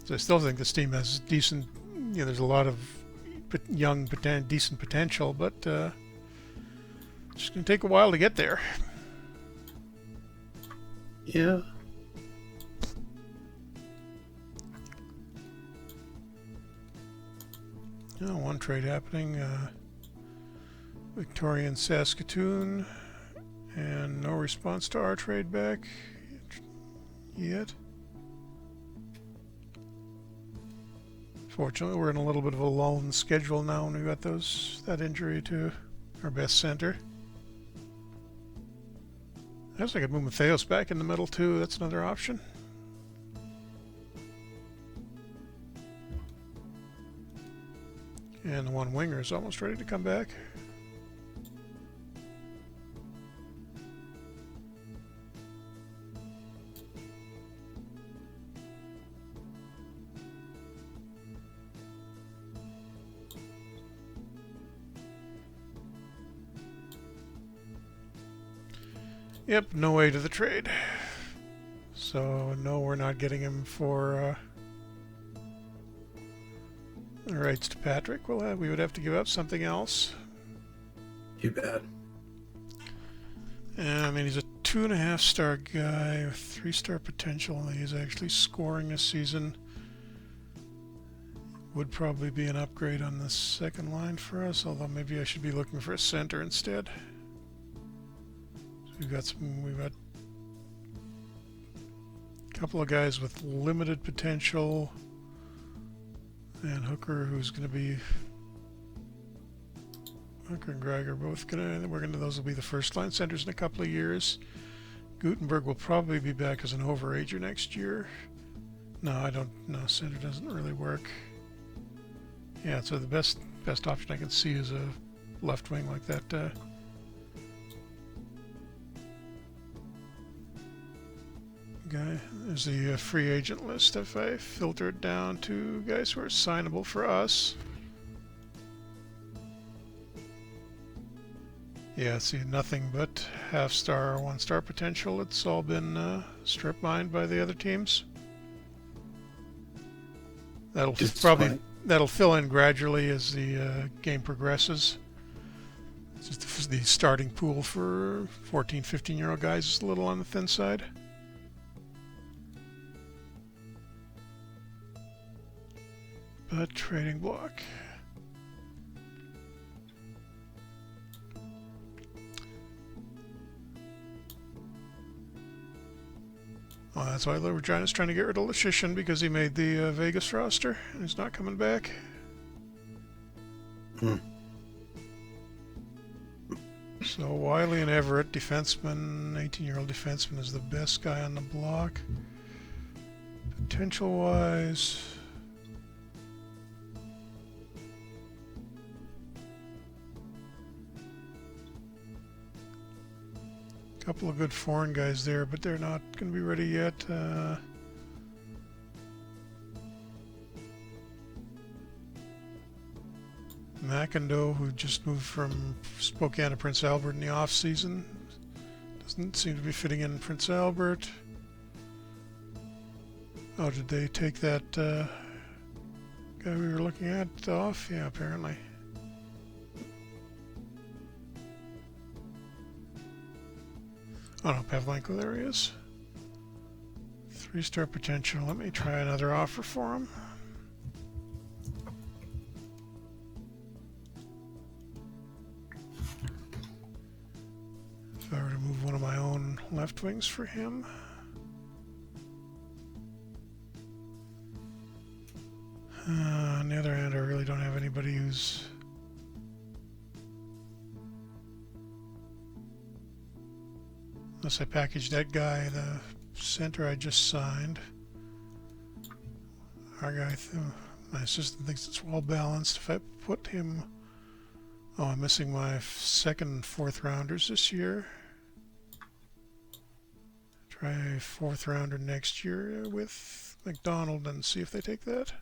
S2: So I still think this team has decent. There's a lot of young, decent potential, but it's just gonna take a while to get there.
S1: Yeah.
S2: One trade happening. Victorian Saskatoon, and no response to our trade back yet. Fortunately, we're in a little bit of a lull in the schedule now when we got that injury to our best center. I guess I could move Matheos back in the middle too. That's another option. And the one winger is almost ready to come back. Yep, no way to the trade. So, no, we're not getting him for the rights to Patrick. Well, we would have to give up something else.
S1: Too bad.
S2: I mean, he's a 2.5-star guy with 3-star potential, and he's actually scoring this season. Would probably be an upgrade on the second line for us, although maybe I should be looking for a center instead. We've got a couple of guys with limited potential, and Hooker, who's going to be Hooker and Gregg are both those will be the first line centers in a couple of years. Gutenberg will probably be back as an overager next year. No, I don't. No, center doesn't really work. Yeah, so the best option I can see is a left wing like that. Guy. There's the free agent list. If I filter it down to guys who are signable for us. Yeah, see, nothing but half-star or 1-star potential. It's all been strip mined by the other teams. That'll fill in gradually as the game progresses. Just the starting pool for 14, 15-year-old guys is a little on the thin side. But trading block. Well, that's why Regina's trying to get rid of Lashishin, because he made the Vegas roster and he's not coming back. So Wiley and Everett, defenseman, 18-year-old defenseman, is the best guy on the block. Potential-wise, couple of good foreign guys there, but they're not going to be ready yet. McIndoe, who just moved from Spokane to Prince Albert in the off-season, doesn't seem to be fitting in Prince Albert. Oh, did they take that guy we were looking at off? Yeah, apparently. Oh no, Pavlenko, there he is. 3-star potential. Let me try another offer for him. If I were to move one of my own left wings for him. On the other hand, I really don't have anybody who's... Unless I package that guy, the center I just signed. Our guy, my assistant thinks it's well balanced. If I put him... Oh, I'm missing my second and fourth rounders this year. Try a 4th rounder next year with McDonald and see if they take that.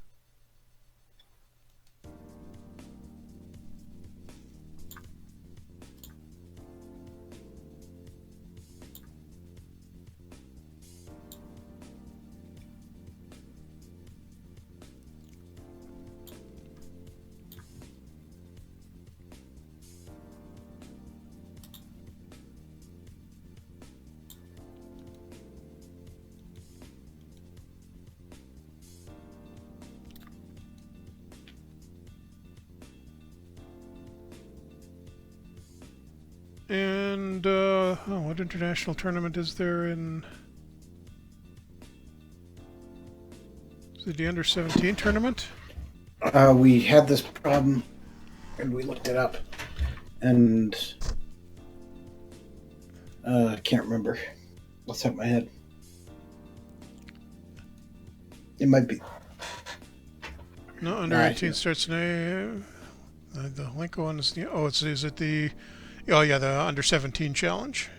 S2: And, what international tournament is there in... Is it the Under-17 tournament?
S1: We had this problem, and we looked it up, and I can't remember what's out of my head. It might be.
S2: No, Under-18 starts in A. The Lincoln one is... is it the... Oh, yeah, the Under-17 challenge.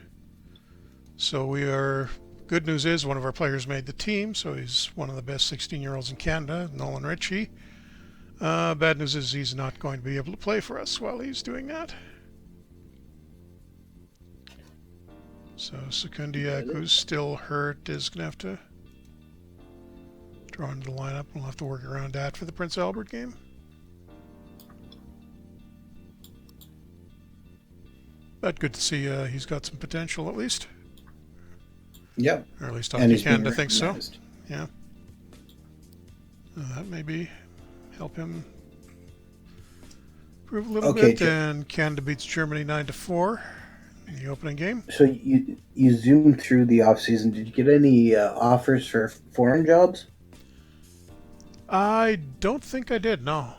S2: So we are... Good news is one of our players made the team, so he's one of the best 16-year-olds in Canada, Nolan Ritchie. Bad news is he's not going to be able to play for us while he's doing that. So Sekundiak, who's still hurt, is going to have to draw into the lineup. We'll have to work around that for the Prince Albert game. But good to see he's got some potential at least.
S1: Yep.
S2: Or at least Hockey Canada thinks so. Yeah. That maybe help him improve a little bit. And Canada beats Germany 9-4 in the opening game.
S1: So you zoomed through the off season. Did you get any offers for foreign jobs?
S2: I don't think I did. No.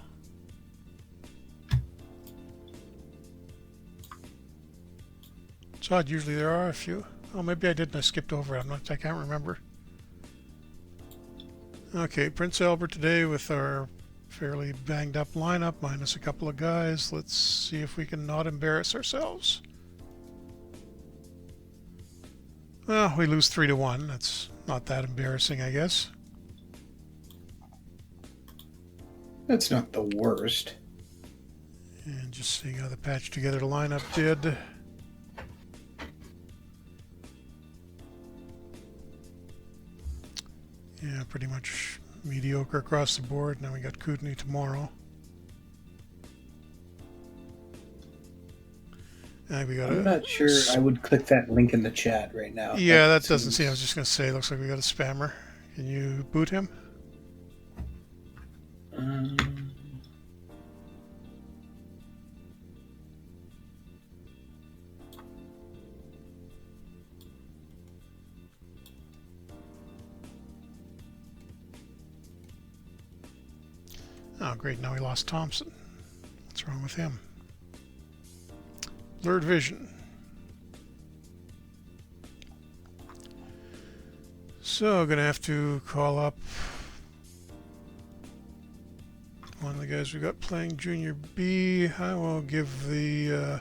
S2: It's odd. Usually there are a few. Oh, maybe I did and I skipped over it. I can't remember. Okay, Prince Albert today with our fairly banged up lineup, minus a couple of guys. Let's see if we can not embarrass ourselves. Well, we lose 3-1. That's not that embarrassing, I guess.
S1: That's not the worst.
S2: And just seeing how the patch together lineup did. Yeah, pretty much mediocre across the board. Now we got Kootenay tomorrow.
S1: I'm not sure I would click that link in the chat right now.
S2: Yeah, that doesn't seem... I was just going to say, it looks like we got a spammer. Can you boot him? Oh, great. Now we lost Thompson. What's wrong with him? Blurred vision. So, gonna have to call up one of the guys we got playing Junior B. I will give the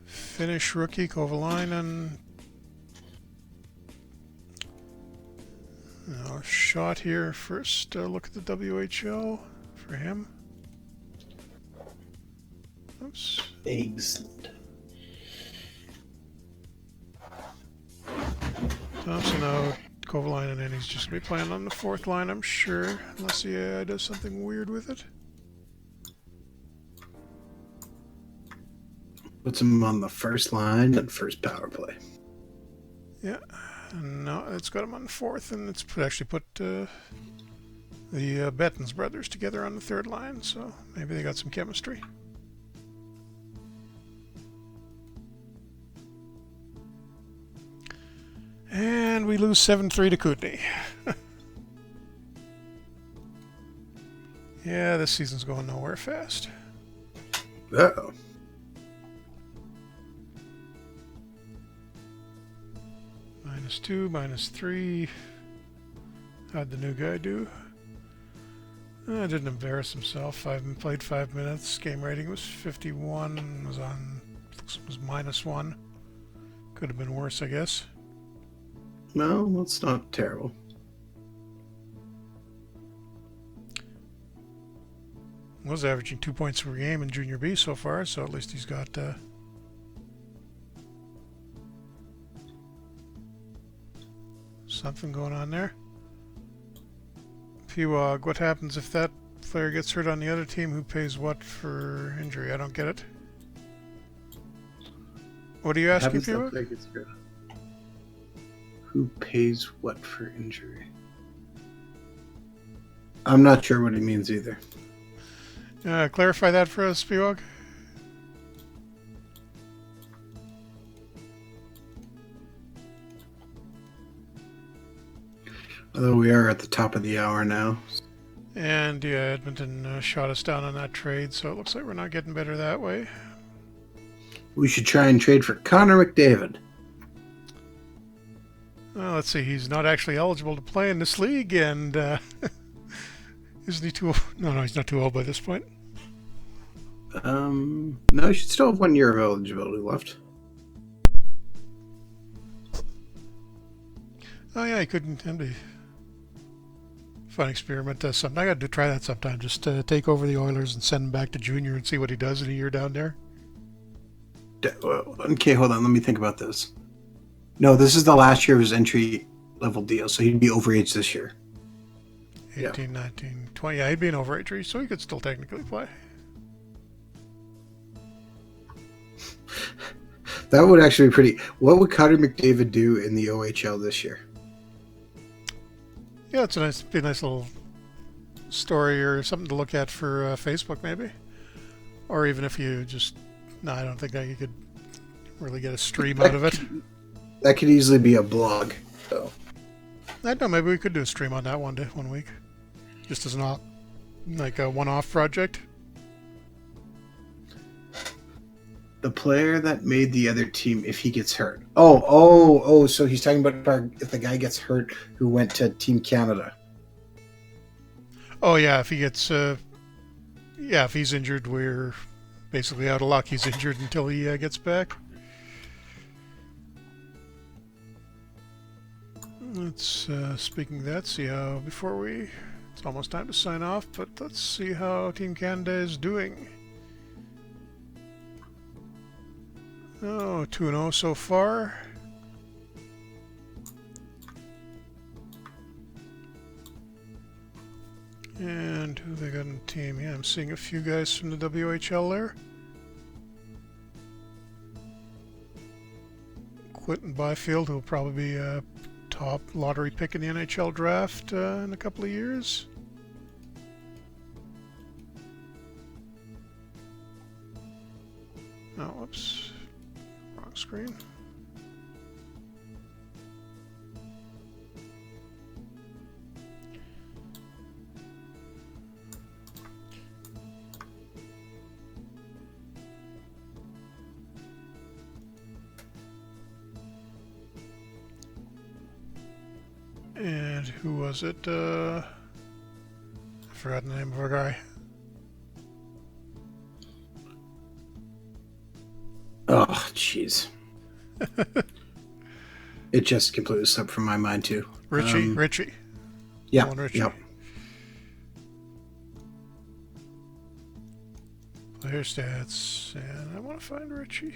S2: Finnish rookie Kovalainen a shot here. First look at the WHL for him. Oops.
S1: Excellent.
S2: Thompson out, Kovalainen, and he's just going to be playing on the fourth line, I'm sure, unless he does something weird with it.
S1: Puts him on the first line and first power play.
S2: Yeah, no, it's got him on the fourth, and it's actually put the Bettens brothers together on the third line, so maybe they got some chemistry. And we lose 7-3 to Kootenay. Yeah, this season's going nowhere fast.
S1: Uh-oh.
S2: -2, -3. How'd the new guy do? Didn't embarrass himself. Played 5 minutes. Game rating was 51. Was -1. Could have been worse, I guess.
S1: No, that's not terrible.
S2: Was averaging 2 points per game in Junior B so far, so at least he's got something going on there. Pewog, what happens if that player gets hurt on the other team? Who pays what for injury? I don't get it. What are you asking, Pewog?
S1: Who pays what for injury? I'm not sure what he means either.
S2: Clarify that for us, Pewog.
S1: Although we are at the top of the hour now.
S2: And yeah, Edmonton shot us down on that trade, so it looks like we're not getting better that way.
S1: We should try and trade for Connor McDavid.
S2: Well, let's see. He's not actually eligible to play in this league, and isn't he too old? No, he's not too old by this point.
S1: No, he should still have 1 year of eligibility left.
S2: Oh yeah, he couldn't. That'd be a fun experiment. Something I got to try that sometime. Just take over the Oilers and send him back to junior and see what he does in a year down there.
S1: Okay, hold on. Let me think about this. No, this is the last year of his entry level deal, so he'd be overage this year.
S2: 18, 19, 20. Yeah, he'd be an overage, so he could still technically play.
S1: That would actually be pretty. What would Connor McDavid do in the OHL this year?
S2: Yeah, it's be a nice little story or something to look at for Facebook, maybe. Or even if you just... No, I don't think that you could really get a stream out of it.
S1: That could easily be a blog, though.
S2: I don't know, maybe we could do a stream on that one week. Just as a one-off project.
S1: The player that made the other team if he gets hurt. Oh, so he's talking about if the guy gets hurt who went to Team Canada.
S2: Oh, yeah, if he gets... if he's injured, we're basically out of luck. He's injured until he gets back. Let's, speaking of that, see how, it's almost time to sign off, but let's see how Team Canada is doing. Oh, 2-0 so far. And who they got in the team? Yeah, I'm seeing a few guys from the WHL there. Quentin Byfield, who will probably be a top lottery pick in the NHL draft in a couple of years. Oh, whoops. Wrong screen. And who was it? I forgot the name of our guy.
S1: Oh, jeez. It just completely slipped from my mind, too.
S2: Richie.
S1: Yeah,
S2: Richie.
S1: Yep.
S2: Player stats, and I want to find Richie.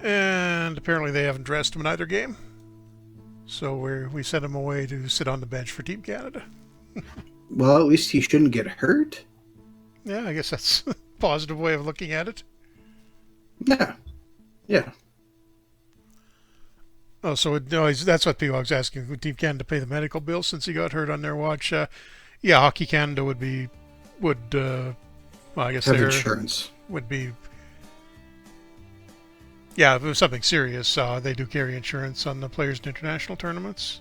S2: And apparently they haven't dressed him in either game. So we sent him away to sit on the bench for Team Canada.
S1: Well, at least he shouldn't get hurt.
S2: Yeah, I guess that's a positive way of looking at it.
S1: Yeah.
S2: Oh, so that's what people was asking. Would Team Canada pay the medical bill since he got hurt on their watch? Yeah, Hockey Canada would I guess
S1: have insurance.
S2: Would be... Yeah, if it was something serious, they do carry insurance on the players in international tournaments.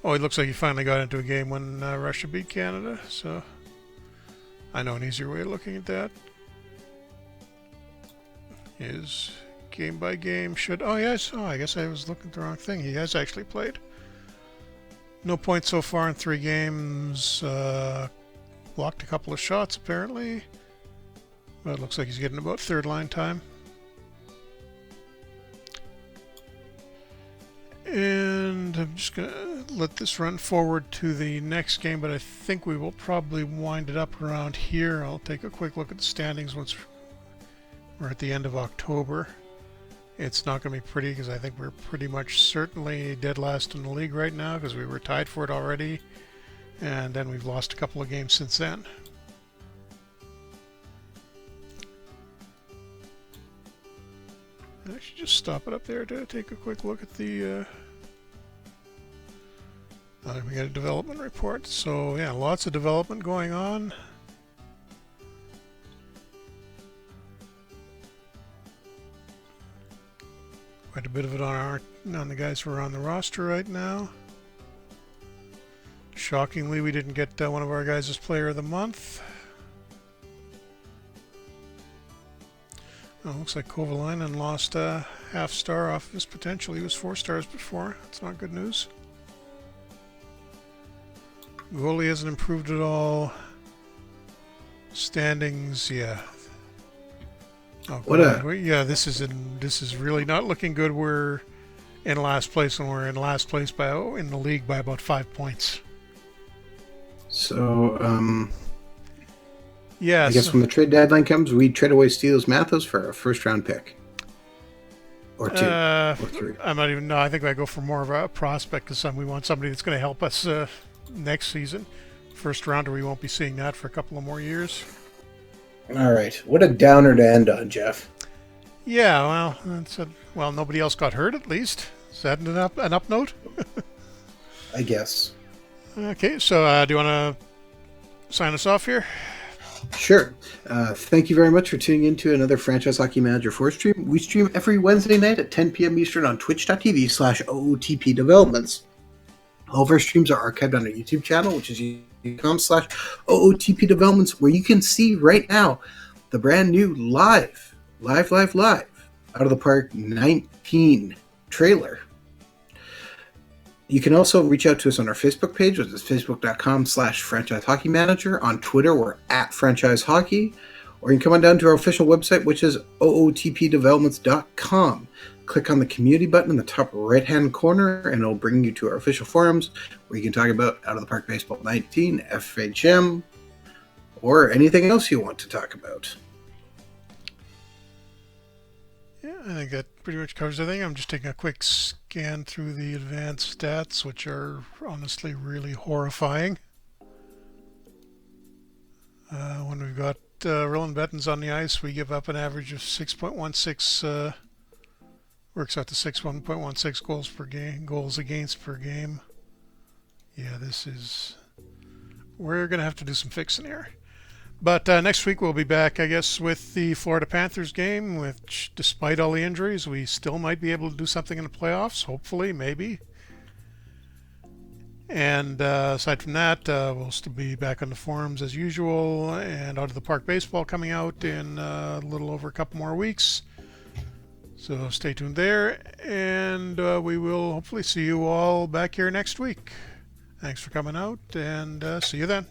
S2: Oh, it looks like he finally got into a game when Russia beat Canada, so I know an easier way of looking at that is game by game should... Oh, yes, I guess I was looking at the wrong thing. He has actually played. No points so far in 3 games. Blocked a couple of shots, apparently. But it looks like he's getting about third line time. And I'm just going to let this run forward to the next game, but I think we will probably wind it up around here. I'll take a quick look at the standings once we're at the end of October. It's not going to be pretty because I think we're pretty much certainly dead last in the league right now because we were tied for it already, and then we've lost a couple of games since then. I should just stop it up there to take a quick look at the... we got a development report, so yeah, lots of development going on. Quite a bit of it on the guys who are on the roster right now. Shockingly, we didn't get one of our guys as Player of the Month. Oh, looks like Kovalainen lost a half star off his potential. He was 4 stars before. That's not good news. Goalie hasn't improved at all. Standings, yeah. Oh, yeah, this is really not looking good. We're in last place, and we're in last place in the league by about 5 points.
S1: So,
S2: yeah.
S1: I guess when the trade deadline comes, we trade away Steeles Mathos for a first-round pick. Or 2. Or 3.
S2: I'm not even. No, I think I go for more of a prospect because we want somebody that's going to help us next season. First rounder, we won't be seeing that for a couple of more years.
S1: All right. What a downer to end on, Jeff.
S2: Yeah, well, nobody else got hurt at least. Is that an up note?
S1: I guess.
S2: Okay, so do you want to sign us off here?
S1: Sure. Thank you very much for tuning in to another Franchise Hockey Manager 4 stream. We stream every Wednesday night at 10 p.m. Eastern on twitch.tv/OOTP Developments. All of our streams are archived on our YouTube channel, which is youtube.com/OOTP Developments, where you can see right now the brand new live Out of the Park 19 trailer. You can also reach out to us on our Facebook page, which is facebook.com/franchise hockey manager. On Twitter, we're @franchise hockey. Or you can come on down to our official website, which is ootpdevelopments.com. Click on the community button in the top right-hand corner, and it'll bring you to our official forums where you can talk about Out of the Park Baseball 19, FHM, or anything else you want to talk about.
S2: Yeah, I think that pretty much covers everything. I'm just taking a quick scan through the advanced stats, which are honestly really horrifying. When we've got Roland Bettens on the ice, we give up an average of 6.16, works out to 1.16 goals per game, goals against per game. Yeah, we're going to have to do some fixing here. But next week we'll be back, I guess, with the Florida Panthers game, which, despite all the injuries, we still might be able to do something in the playoffs. Hopefully, maybe. And aside from that, we'll still be back on the forums as usual, and Out of the Park Baseball coming out in a little over a couple more weeks. So stay tuned there, and we will hopefully see you all back here next week. Thanks for coming out, and see you then.